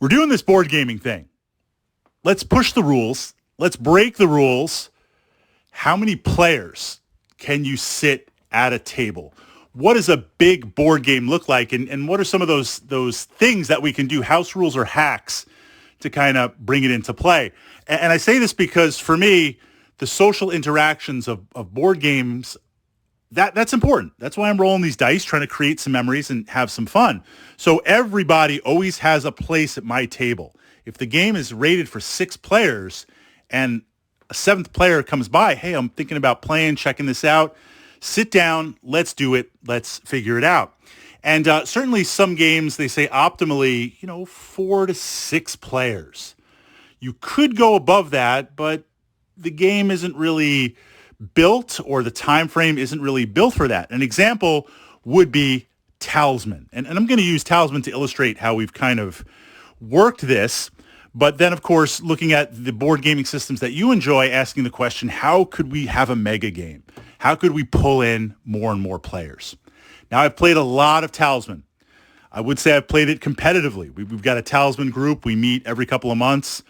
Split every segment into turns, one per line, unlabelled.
We're doing this board gaming thing. Let's push the rules. Let's break the rules. How many players can you sit at a table? What does a big board game look like? And what are some of those things that we can do, house rules or hacks, to kind of bring it into play? And I say this because for me, the social interactions of board games, that's important. That's why I'm rolling these dice, trying to create some memories and have some fun. So everybody always has a place at my table. If the game is rated for 6 players and a 7th player comes by, hey, I'm thinking about playing, checking this out, sit down, let's do it, let's figure it out. And certainly some games, they say optimally, 4 to 6 players. You could go above that, but the game isn't really built, or the time frame isn't really built for that. An example would be Talisman. And I'm going to use Talisman to illustrate how we've kind of worked this. But then, of course, looking at the board gaming systems that you enjoy, asking the question, how could we have a mega game? How could we pull in more and more players? Now, I've played a lot of Talisman. I would say I've played it competitively. We've got a Talisman group. We meet every couple of months.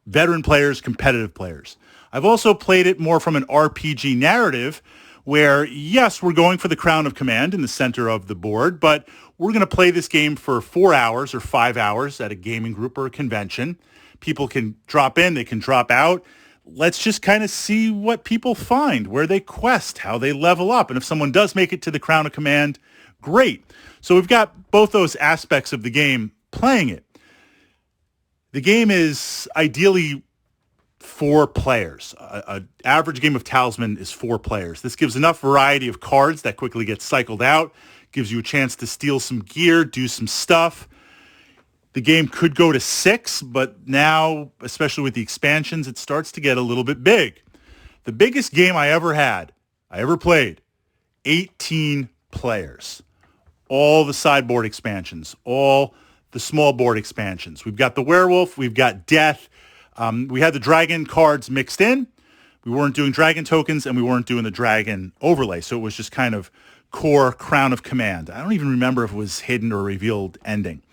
Veteran players, competitive players. I've also played it more from an RPG narrative where, yes, we're going for the Crown of Command in the center of the board, but we're going to play this game for 4 hours or 5 hours at a gaming group or a convention. People can drop in, they can drop out. Let's just kind of see what people find, where they quest, how they level up. And if someone does make it to the Crown of Command, great. So we've got both those aspects of the game playing it. The game is ideally 4 players. An average game of Talisman is 4 players. This gives enough variety of cards that quickly get cycled out, gives you a chance to steal some gear, do some stuff. The game could go to 6, but now, especially with the expansions, it starts to get a little bit big. The biggest game I ever played, 18 players. All the sideboard expansions, all the small board expansions. We've got the werewolf, we've got death. We had the dragon cards mixed in. We weren't doing dragon tokens, and we weren't doing the dragon overlay. So it was just kind of core Crown of Command. I don't even remember if it was hidden or revealed ending.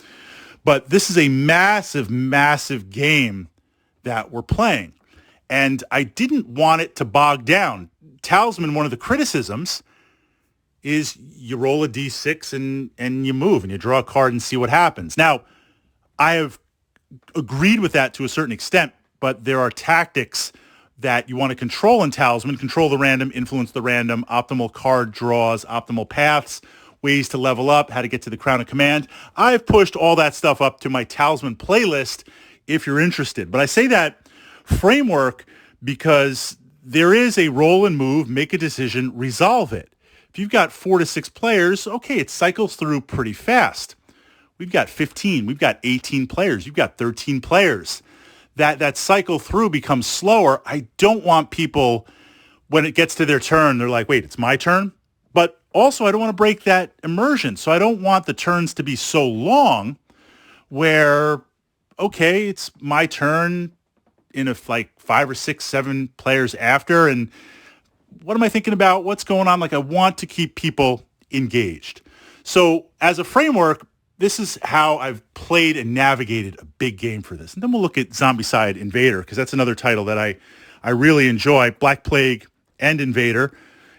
But this is a massive, massive game that we're playing. And I didn't want it to bog down. Talisman, one of the criticisms is you roll a d6 and you move and you draw a card and see what happens. Now, I have agreed with that to a certain extent, but there are tactics that you want to control in Talisman, control the random, influence the random, optimal card draws, optimal paths, ways to level up, how to get to the Crown of Command. I've pushed all that stuff up to my Talisman playlist if you're interested. But I say that framework because there is a roll and move, make a decision, resolve it. If you've got 4 to 6 players, okay, it cycles through pretty fast. We've got 15, we've got 18 players, you've got 13 players. That cycle through becomes slower. I don't want people, when it gets to their turn, they're like, wait, it's my turn? But also, I don't want to break that immersion. So I don't want the turns to be so long where, okay, it's my turn in like 5 or 6, 7 players after, and what am I thinking about? What's going on? Like, I want to keep people engaged. So as a framework, this is how I've played and navigated a big game for this. And then we'll look at Zombicide Invader, because that's another title that I really enjoy. Black Plague and Invader,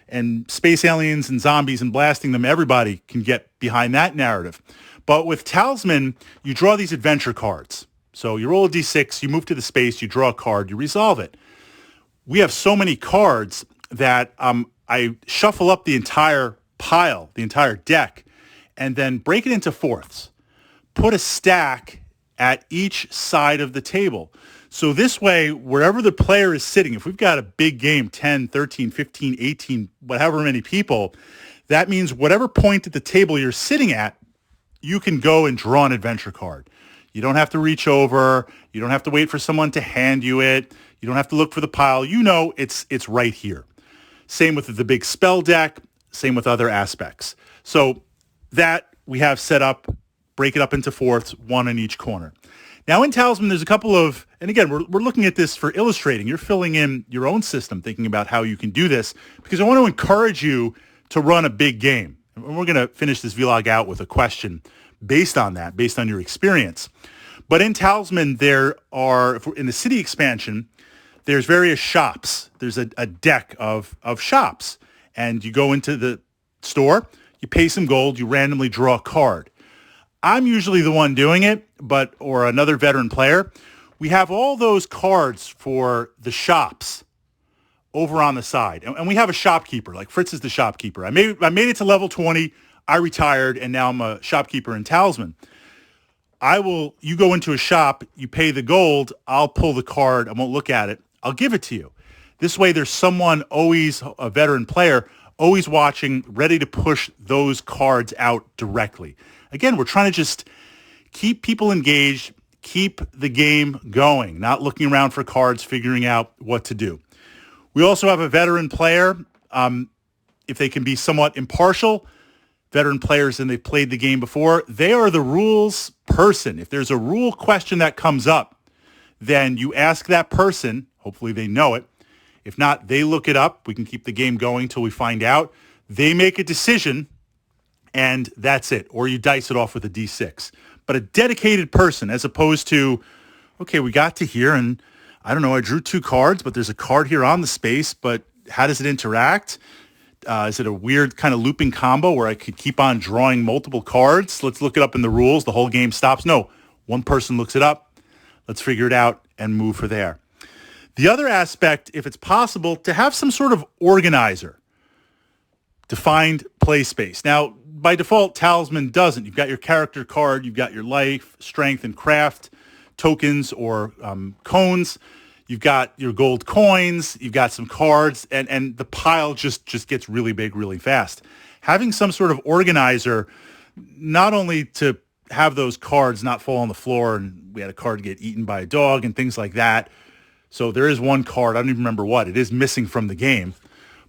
and space aliens and zombies and blasting them, everybody can get behind that narrative. But with Talisman, you draw these adventure cards. So you roll a d6, you move to the space, you draw a card, you resolve it. We have so many cards that I shuffle up the entire pile, the entire deck, and then break it into fourths. Put a stack at each side of the table. So this way, wherever the player is sitting, if we've got a big game, 10, 13, 15, 18, whatever many people, that means whatever point at the table you're sitting at, you can go and draw an adventure card. You don't have to reach over. You don't have to wait for someone to hand you it. You don't have to look for the pile. You know it's right here. Same with the big spell deck. Same with other aspects. So that we have set up, break it up into fourths, 1 in each corner. Now in Talisman, there's a couple of, and again, we're looking at this for illustrating. You're filling in your own system, thinking about how you can do this, because I want to encourage you to run a big game. And we're going to finish this vlog out with a question. based on that, based on your experience. But in Talisman, in the city expansion, there's various shops. There's a deck of shops. And you go into the store, you pay some gold, you randomly draw a card. I'm usually the one doing it, or another veteran player. We have all those cards for the shops over on the side. And we have a shopkeeper, like Fritz is the shopkeeper. I made it to level 20. I retired, and now I'm a shopkeeper in Talisman. You go into a shop, you pay the gold, I'll pull the card, I won't look at it, I'll give it to you. This way there's someone always, a veteran player, always watching, ready to push those cards out directly. Again, we're trying to just keep people engaged, keep the game going, not looking around for cards, figuring out what to do. We also have a veteran player, if they can be somewhat impartial, veteran players and they've played the game before, they are the rules person. If there's a rule question that comes up, then you ask that person, hopefully they know it. If not, they look it up. We can keep the game going until we find out. They make a decision, and that's it. Or you dice it off with a D6. But a dedicated person, as opposed to, okay, we got to here, and I don't know, I drew 2 cards, but there's a card here on the space, but how does it interact? Is it a weird kind of looping combo where I could keep on drawing multiple cards? Let's look it up in the rules. The whole game stops. No, one person looks it up. Let's figure it out and move for there. The other aspect, if it's possible, to have some sort of organizer, defined play space. Now, by default, Talisman doesn't. You've got your character card, you've got your life, strength, and craft tokens or cones. You've got your gold coins, you've got some cards, and the pile just gets really big really fast. Having some sort of organizer, not only to have those cards not fall on the floor, and we had a card get eaten by a dog and things like that. So there is one card, I don't even remember what, it is missing from the game.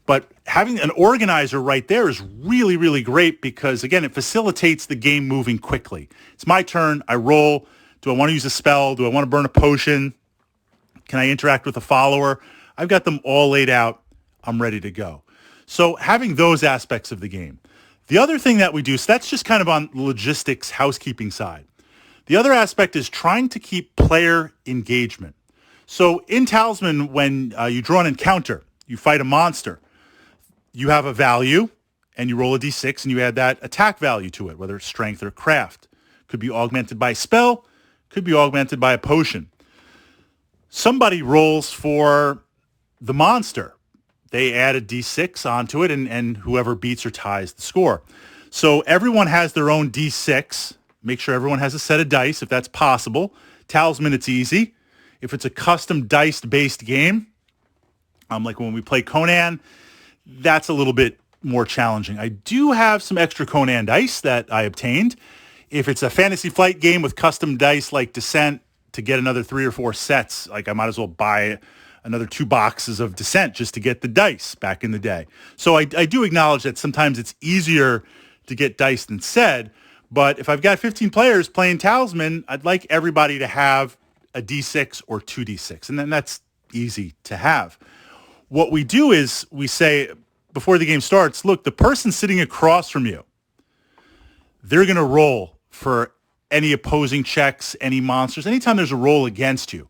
But having an organizer right there is really, really great because, again, it facilitates the game moving quickly. It's my turn, I roll. Do I want to use a spell? Do I want to burn a potion? Can I interact with a follower? I've got them all laid out. I'm ready to go. So having those aspects of the game. The other thing that we do, so that's just kind of on logistics, housekeeping side. The other aspect is trying to keep player engagement. So in Talisman, when you draw an encounter, you fight a monster, you have a value, and you roll a d6, and you add that attack value to it, whether it's strength or craft. Could be augmented by a spell, could be augmented by a potion. Somebody rolls for the monster. They add a d6 onto it, and whoever beats or ties the score. So everyone has their own d6. Make sure everyone has a set of dice, if that's possible. Talisman, it's easy. If it's a custom dice-based game, like when we play Conan, that's a little bit more challenging. I do have some extra Conan dice that I obtained. If it's a Fantasy Flight game with custom dice like Descent, to get another 3 or 4 sets, like I might as well buy another 2 boxes of Descent just to get the dice back in the day. So I do acknowledge that sometimes it's easier to get dice than said, but if I've got 15 players playing Talisman, I'd like everybody to have a D6 or 2 D6, and then that's easy to have. What we do is we say, before the game starts, look, the person sitting across from you, they're going to roll for any opposing checks, any monsters, anytime there's a roll against you.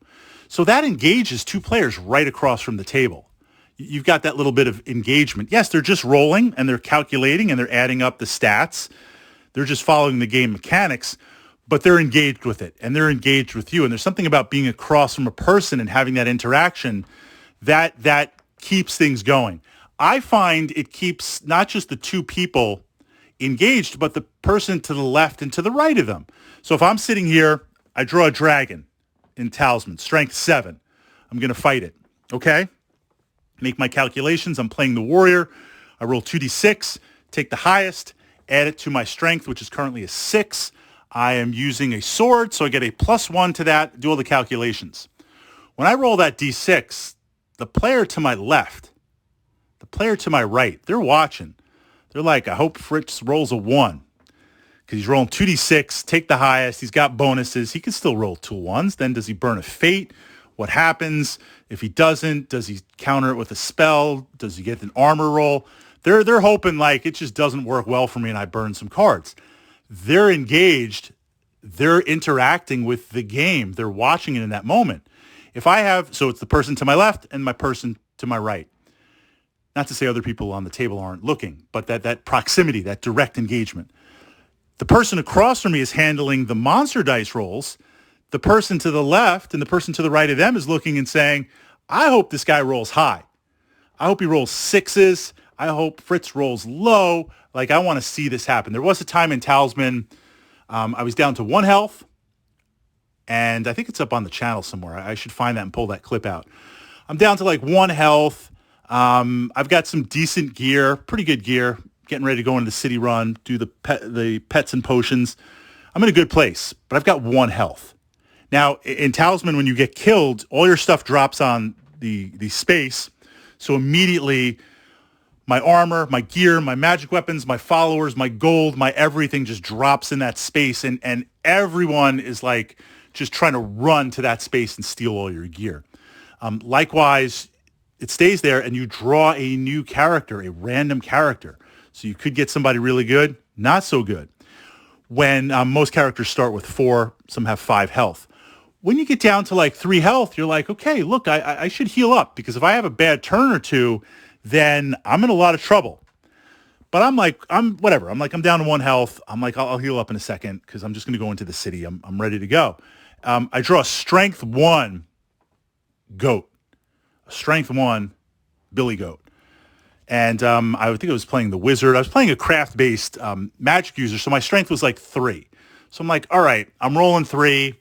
So that engages 2 players right across from the table. You've got that little bit of engagement. Yes, they're just rolling and they're calculating and they're adding up the stats. They're just following the game mechanics, but they're engaged with it and they're engaged with you. And there's something about being across from a person and having that interaction that keeps things going. I find it keeps not just the 2 people engaged, but the person to the left and to the right of them. So if I'm sitting here, I draw a dragon in Talisman, strength 7. I'm going to fight it, okay? Make my calculations. I'm playing the warrior. I roll 2d6, take the highest, add it to my strength, which is currently a 6. I am using a sword, so I get a +1 to that, do all the calculations. When I roll that d6, the player to my left, the player to my right, they're watching. They're like, I hope Fritz rolls a 1. Because he's rolling 2d6, take the highest. He's got bonuses. He can still roll 2 1s. Then does he burn a fate? What happens? If he doesn't, does he counter it with a spell? Does he get an armor roll? They're hoping like it just doesn't work well for me and I burn some cards. they're engaged, they're interacting with the game, they're watching it in that moment. If I have, so it's the person to my left and my person to my right. Not to say other people on the table aren't looking, but that proximity, that direct engagement. The person across from me is handling the monster dice rolls. The person to the left and the person to the right of them is looking and saying, I hope this guy rolls high. I hope he rolls sixes. I hope Fritz rolls low. Like, I want to see this happen. There was a time in Talisman, I was down to 1 health, and I think it's up on the channel somewhere. I should find that and pull that clip out. I'm down to like 1 health. I've got some decent gear, pretty good gear, getting ready to go into the city run, do the pets and potions. I'm in a good place, but I've got 1 health. Now, in Talisman, when you get killed, all your stuff drops on the space. So immediately, my armor, my gear, my magic weapons, my followers, my gold, my everything just drops in that space. And everyone is like just trying to run to that space and steal all your gear. Likewise, it stays there and you draw a new character, a random character. So you could get somebody really good, not so good. When most characters start with 4, some have 5 health. When you get down to like 3 health, you're like, okay, look, I should heal up, because if I have a bad turn or two, then I'm in a lot of trouble. But I'm whatever. I'm down to 1 health. I'm like, I'll heal up in a second because I'm just going to go into the city. I'm ready to go. I draw a strength 1 goat, a strength 1 billy goat. And I think I was playing the wizard. I was playing a craft-based magic user, so my strength was like 3. So I'm like, all right, I'm rolling 3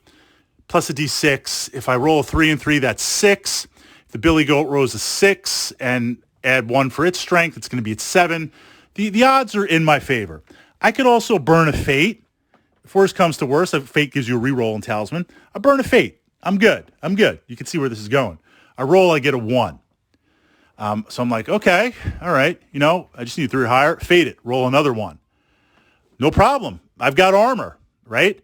plus a d6. If I roll a 3 and 3, that's 6. If the billy goat rolls a 6 and add 1 for its strength, it's going to be at 7. The odds are in my favor. I could also burn a fate. If worst comes to worst, a fate gives you a reroll in Talisman. I burn a fate. I'm good. You can see where this is going. I roll, I get a 1. So I'm like, okay, all right. I just need 3 or higher. Fate it. Roll another 1. No problem. I've got armor, right?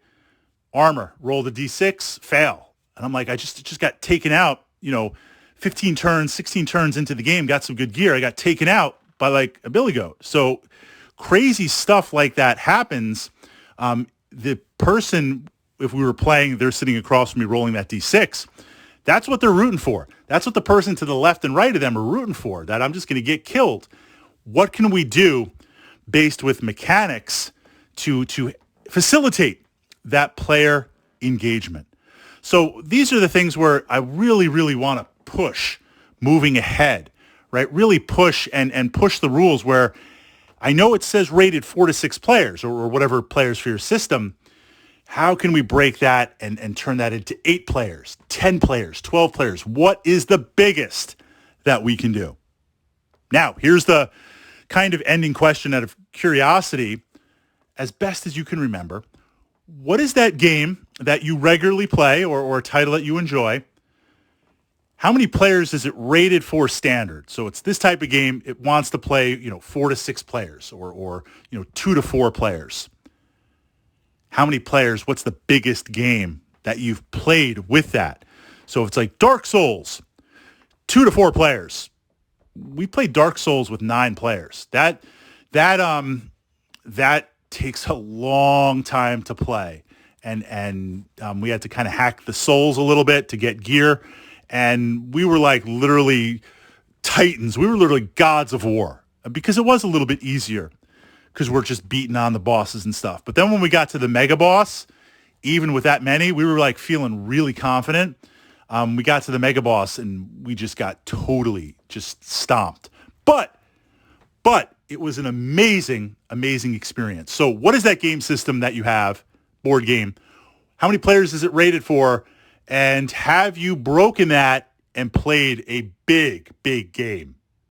Armor. Roll the d6. Fail. And I'm like, I just got taken out, 15 turns, 16 turns into the game, got some good gear. I got taken out by like a billy goat. So crazy stuff like that happens. The person, if we were playing, they're sitting across from me rolling that d6. That's what they're rooting for. That's what the person to the left and right of them are rooting for, that I'm just going to get killed. What can we do based with mechanics to facilitate that player engagement? So these are the things where I really, really want to push moving ahead, right? Really push and push the rules where I know it says rated 4 to 6 players or whatever players for your system. How can we break that and turn that into 8 players, 10 players, 12 players? What is the biggest that we can do? Now, here's the kind of ending question out of curiosity. As best as you can remember, what is that game that you regularly play or a title that you enjoy? How many players is it rated for standard? So it's this type of game. It wants to play, 4 to 6 players or 2 to 4 players. How many players? What's the biggest game that you've played with that? So if it's like Dark Souls, 2 to 4 players. We played Dark Souls with 9 players. That takes a long time to play, and we had to kind of hack the souls a little bit to get gear, and we were like literally titans. We were literally gods of war because it was a little bit easier because we're just beating on the bosses and stuff. But then when we got to the mega boss, even with that many, we were like feeling really confident. We got to the mega boss and we just got totally just stomped. But it was an amazing, amazing experience. So what is that game system that you have, board game? How many players is it rated for? And have you broken that and played a big, big game?